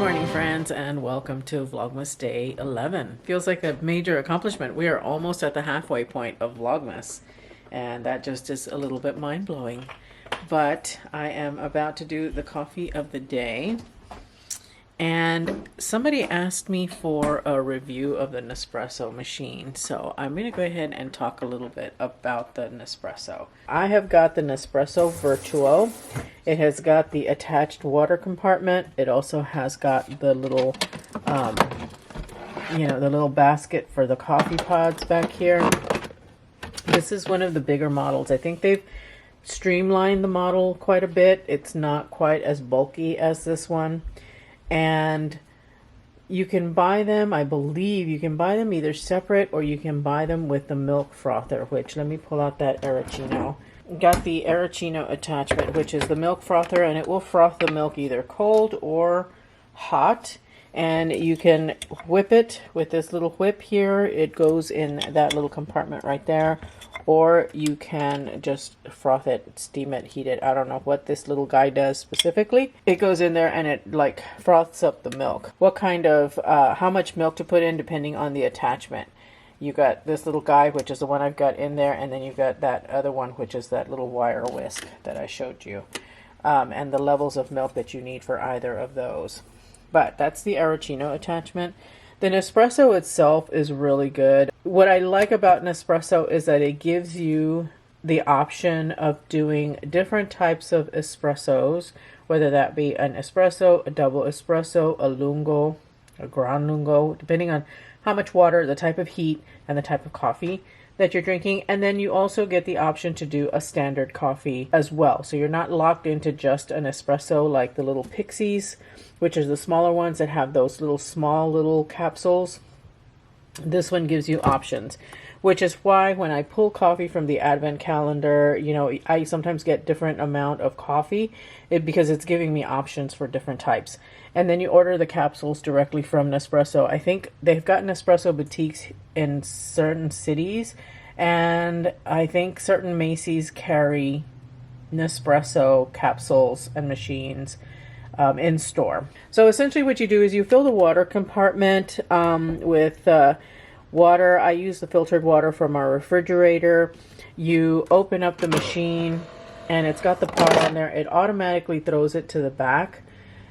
morning, friends, and welcome to Vlogmas Day 11. Feels like a major accomplishment. We are almost at the halfway point of Vlogmas, and that just is a little bit mind-blowing. But I am about to do the coffee of the day, and somebody asked me for a review of the Nespresso machine, so I'm going to go ahead and talk a little bit about the Nespresso. I have got the Nespresso Vertuo. It has got the attached water compartment. It also has got the little, the little basket for the coffee pods back here. This is one of the bigger models. I think they've streamlined the model quite a bit. It's not quite as bulky as this one. And you can buy them, I believe you can buy them either separate or you can buy them with the milk frother, which, let me pull out that Arancino. Got the Arancino attachment, which is the milk frother, and it will froth the milk either cold or hot. And you can whip it with this little whip here. It goes in that little compartment right there. Or you can just froth it, steam it, heat it. I don't know what this little guy does specifically. It goes in there and it like froths up the milk. What kind of, how much milk to put in depending on the attachment. You got this little guy, which is the one I've got in there. And then you've got that other one, which is that little wire whisk that I showed you. And the levels of milk that you need for either of those. But that's the Arancino attachment. The Nespresso itself is really good. What I like about Nespresso is that it gives you the option of doing different types of espressos, whether that be an espresso, a double espresso, a lungo, a gran lungo, depending on how much water, the type of heat, and the type of coffee that you're drinking. And then you also get the option to do a standard coffee as well. So you're not locked into just an espresso like the little Pixies, which is the smaller ones that have those small little capsules. This one gives you options, which is why when I pull coffee from the advent calendar, I sometimes get different amount of coffee because it's giving me options for different types. And then you order the capsules directly from Nespresso. I think they've got Nespresso boutiques in certain cities, and I think certain Macy's carry Nespresso capsules and machines in store. So essentially what you do is you fill the water compartment with water. I use the filtered water from our refrigerator. You open up the machine and it's got the pod on there. It automatically throws it to the back.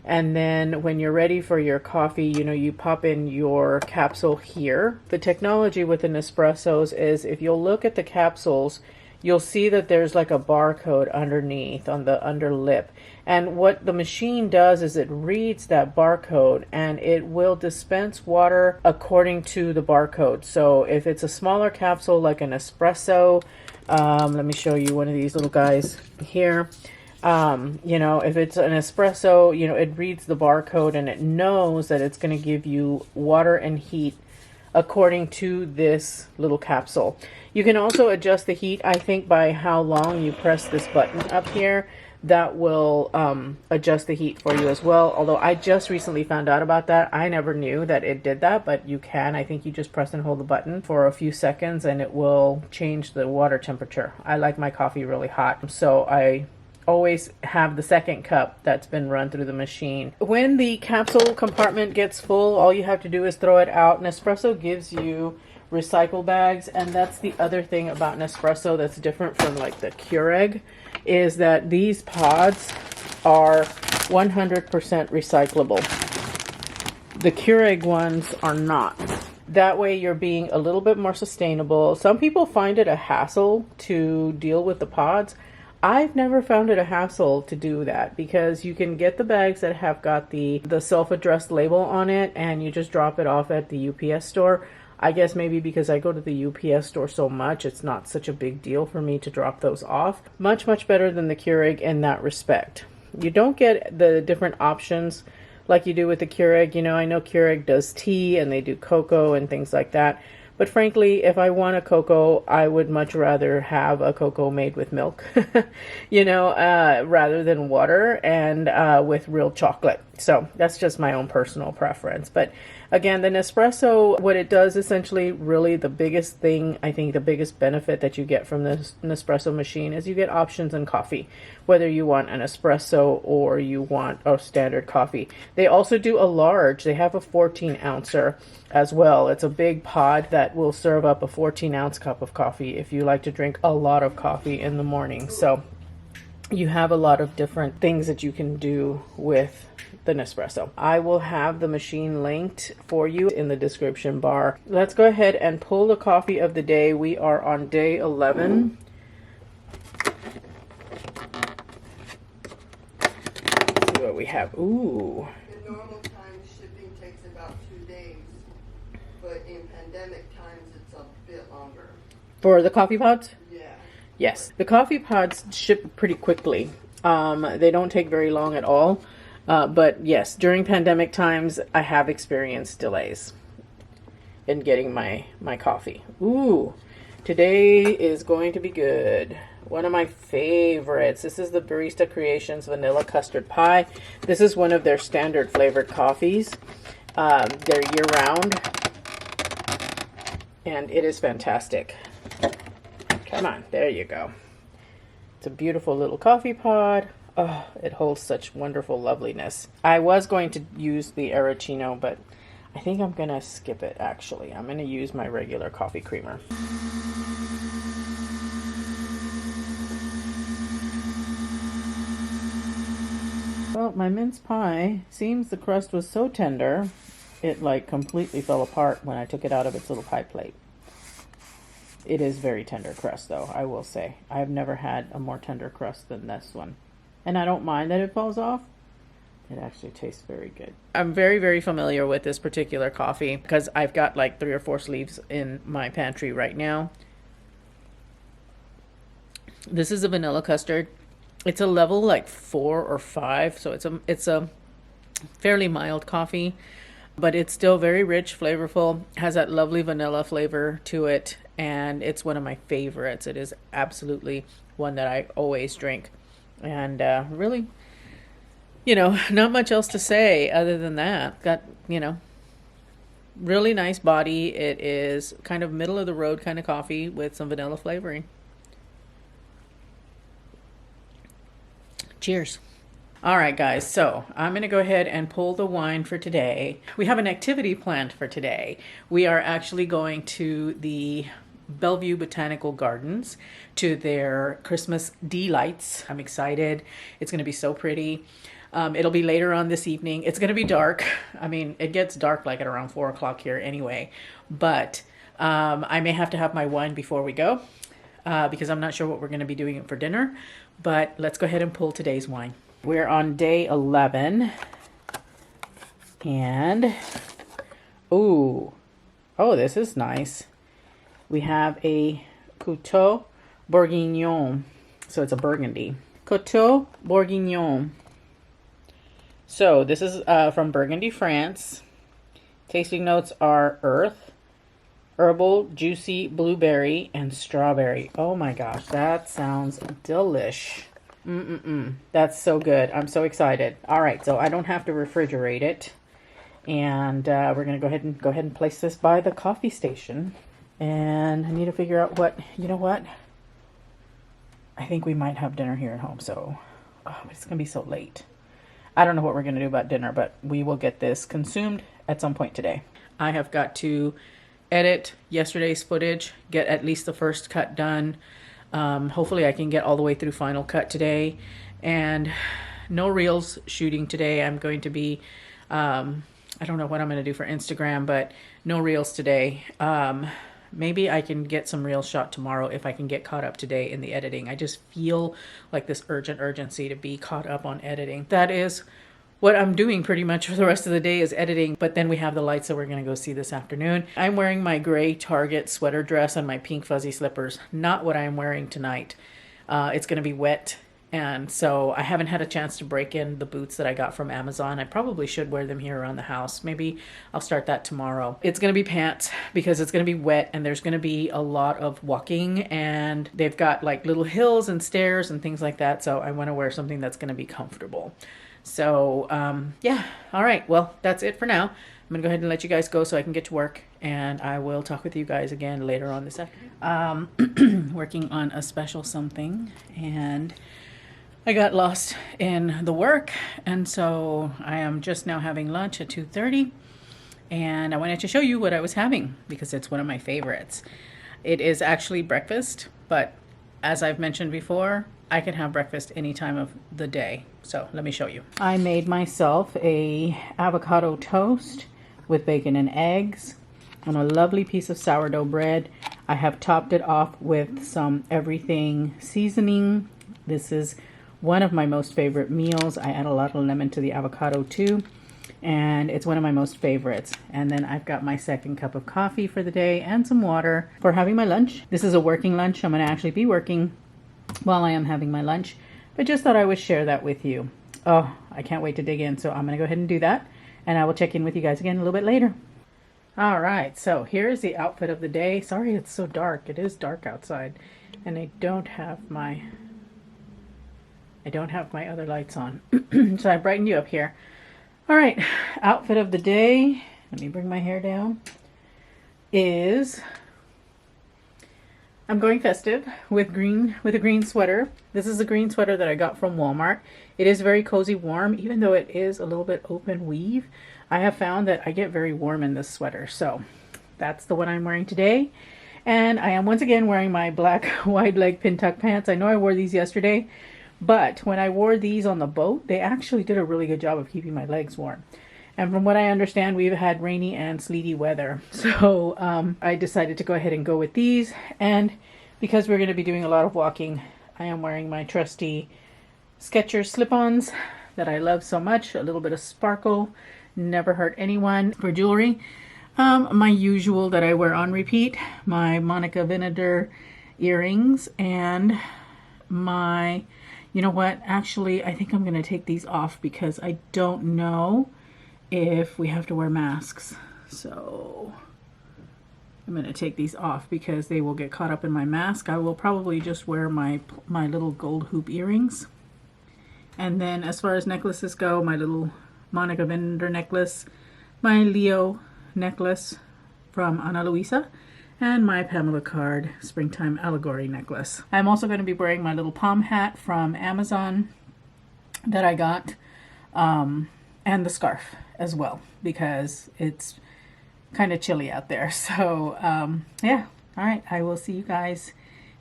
And then when you're ready for your coffee, you pop in your capsule here. The technology with the Nespressos is if you'll look at the capsules, you'll see that there's like a barcode underneath on the under lip. And what the machine does is it reads that barcode and it will dispense water according to the barcode. So if it's a smaller capsule like an espresso, let me show you one of these little guys here. If it's an espresso, it reads the barcode and it knows that it's going to give you water and heat according to this little capsule. You can also adjust the heat, I think, by how long you press this button up here. That will adjust the heat for you as well. Although I just recently found out about that. I never knew that it did that, but you can. I think you just press and hold the button for a few seconds and it will change the water temperature. I like my coffee really hot, so I always have the second cup that's been run through the machine. When the capsule compartment gets full, all you have to do is throw it out. Nespresso gives you recycle bags, and that's the other thing about Nespresso that's different from like the Keurig, is that these pods are 100% recyclable. The Keurig ones are not. That way you're being a little bit more sustainable. Some people find it a hassle to deal with the pods. I've never found it a hassle to do that because you can get the bags that have got the self-addressed label on it and you just drop it off at the UPS store. I guess maybe because I go to the UPS store so much, it's not such a big deal for me to drop those off. Much, much better than the Keurig in that respect. You don't get the different options like you do with the Keurig. I know Keurig does tea and they do cocoa and things like that. But frankly, if I want a cocoa, I would much rather have a cocoa made with milk, rather than water and with real chocolate. So that's just my own personal preference. But Again, the Nespresso, what it does essentially, really the biggest thing, I think the biggest benefit that you get from this Nespresso machine is you get options in coffee, whether you want an espresso or you want a standard coffee. They also do a large, they have a 14-ouncer as well. It's a big pod that will serve up a 14-ounce cup of coffee if you like to drink a lot of coffee in the morning. So you have a lot of different things that you can do with the Nespresso. I will have the machine linked for you in the description bar. Let's go ahead and pull the coffee of the day. We are on day 11. Let's see what we have. Ooh. In normal times, shipping takes about 2 days, but in pandemic times, it's a bit longer. For the coffee pods? Yeah. Yes. The coffee pods ship pretty quickly. They don't take very long at all. But yes, during pandemic times, I have experienced delays in getting my coffee. Ooh, today is going to be good. One of my favorites. This is the Barista Creations Vanilla Custard Pie. This is one of their standard flavored coffees. They're year-round, and it is fantastic. Come on, there you go. It's a beautiful little coffee pod. Oh, it holds such wonderful loveliness. I was going to use the Arancino, but I think I'm going to skip it, actually. I'm going to use my regular coffee creamer. Well, my mince pie, seems the crust was so tender, it like completely fell apart when I took it out of its little pie plate. It is very tender crust, though, I will say. I have never had a more tender crust than this one. And I don't mind that it falls off. It actually tastes very good. I'm very, very familiar with this particular coffee because I've got like 3 or 4 sleeves in my pantry right now. This is a vanilla custard. It's a level like 4 or 5, so it's a fairly mild coffee, but it's still very rich, flavorful, has that lovely vanilla flavor to it, and it's one of my favorites. It is absolutely one that I always drink. And really, you know, not much else to say other than that. Got, you know, really nice body. It is kind of middle of the road kind of coffee with some vanilla flavoring. Cheers. All right, guys, so I'm going to go ahead and pull the wine for today. We have an activity planned for today. We are actually going to the Bellevue Botanical Gardens to their Christmas delights. I'm excited. It's going to be so pretty. It'll be later on this evening. It's going to be dark. I mean, it gets dark like at around 4 o'clock here anyway, but I may have to have my wine before we go because I'm not sure what we're going to be doing for dinner, but let's go ahead and pull today's wine. We're on day 11 and oh, this is nice. We have a Coteau Bourguignon. So it's a Burgundy. Coteau Bourguignon. So this is from Burgundy, France. Tasting notes are earth, herbal, juicy, blueberry, and strawberry. Oh my gosh, that sounds delish. That's so good. I'm so excited. All right, so I don't have to refrigerate it. And we're going to go ahead and place this by the coffee station. And I need to figure out what, you know what? I think we might have dinner here at home, so it's going to be so late. I don't know what we're going to do about dinner, but we will get this consumed at some point today. I have got to edit yesterday's footage, get at least the first cut done. Hopefully I can get all the way through Final Cut today. And no reels shooting today. I'm going to be, I don't know what I'm going to do for Instagram, but no reels today. Maybe I can get some reels shot tomorrow if I can get caught up today in the editing. I just feel like this urgency to be caught up on editing. That is what I'm doing pretty much for the rest of the day is editing. But then we have the lights that we're going to go see this afternoon. I'm wearing my gray Target sweater dress and my pink fuzzy slippers. Not what I'm wearing tonight. It's going to be wet. And so I haven't had a chance to break in the boots that I got from Amazon. I probably should wear them here around the house. Maybe I'll start that tomorrow. It's going to be pants because it's going to be wet and there's going to be a lot of walking and they've got like little hills and stairs and things like that. So I want to wear something that's going to be comfortable. So yeah. All right. Well, that's it for now. I'm going to go ahead and let you guys go so I can get to work, and I will talk with you guys again later on this afternoon. Working on a special something, and I got lost in the work, and so I am just now having lunch at 2:30, and I wanted to show you what I was having because it's one of my favorites. It is actually breakfast, but as I've mentioned before, I can have breakfast any time of the day. So let me show you. I made myself a avocado toast with bacon and eggs on a lovely piece of sourdough bread. I have topped it off with some everything seasoning. This is one of my most favorite meals. I add a lot of lemon to the avocado too, and it's one of my most favorites. And then I've got my second cup of coffee for the day and some water for having my lunch. This is a working lunch. I'm going to actually be working while I am having my lunch, but just thought I would share that with you. Oh, I can't wait to dig in, so I'm going to go ahead and do that, and I will check in with you guys again a little bit later. All right, so here's the outfit of the day. Sorry it's so dark. It is dark outside, and I don't have my other lights on. So I brightened you up here. All right, outfit of the day, let me bring my hair down, is I'm going festive with a green sweater. This is a green sweater that I got from Walmart. It is very cozy warm, even though it is a little bit open weave. I have found that I get very warm in this sweater, so that's the one I'm wearing today. And I am once again wearing my black wide leg pin tuck pants. I know I wore these yesterday, but when I wore these on the boat, they actually did a really good job of keeping my legs warm. And from what I understand, we've had rainy and sleety weather. So I decided to go ahead and go with these. And because we're going to be doing a lot of walking, I am wearing my trusty Skechers slip-ons that I love so much. A little bit of sparkle, never hurt anyone. For jewelry, my usual that I wear on repeat, my Monica Vinader earrings, and my, you know what, actually I think I'm going to take these off because I don't know if we have to wear masks. So I'm going to take these off because they will get caught up in my mask. I will probably just wear my little gold hoop earrings. And then as far as necklaces go, my little Monica Vinader necklace, my Leo necklace from Ana Luisa, and my Pamela Card Springtime Allegory necklace. I'm also going to be wearing my little palm hat from Amazon that I got, and the scarf as well because it's kind of chilly out there. So yeah, all right, I will see you guys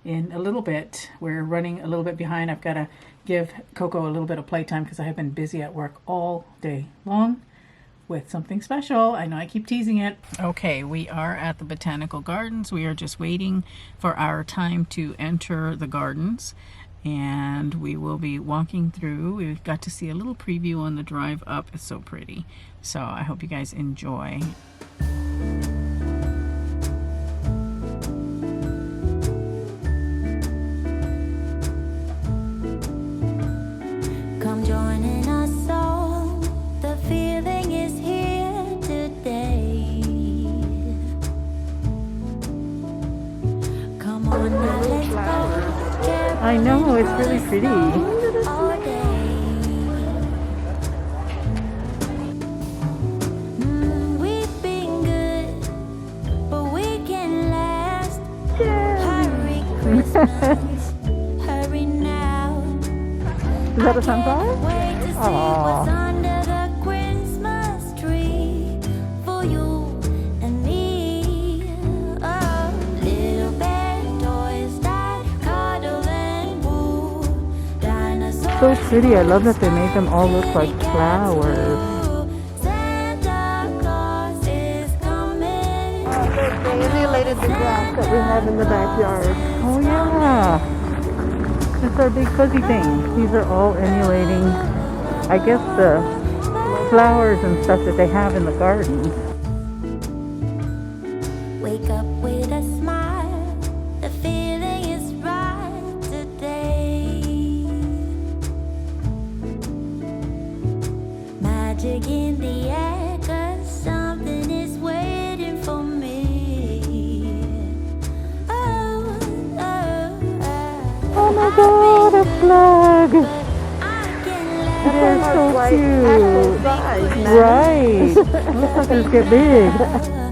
in a little bit. We're running a little bit behind. I've got to give Coco a little bit of playtime because I have been busy at work all day long with something special. I know I keep teasing it. Okay, we are at the Botanical Gardens. We are just waiting for our time to enter the gardens, and we will be walking through. We've got to see a little preview on the drive up. It's so pretty. So I hope you guys enjoy. Come joining us all. The feeling is here today. Come on now, let's go. I know, it's really pretty. All day. We've been good, but we can last. Hurry, Christmas. Hurry now. Is that a sunflower? Wait to see what's under the Christmas tree for you and me. Oh, little bear toys that cuddle and woo. Dinosaurs. So pretty. I love that they made them all look like flowers. Santa Claus is coming. They emulated the grass that we have in the backyard. Oh yeah. It's our big fuzzy thing. These are all emulating, I guess, the flowers and stuff that they have in the garden. Wake up with a smile. The feeling is right today. Magic in the air, 'cause something is waiting for me. Oh, oh, oh. Oh my god, a flag! I can That is so cute. size, man. Right. Those suckers get big.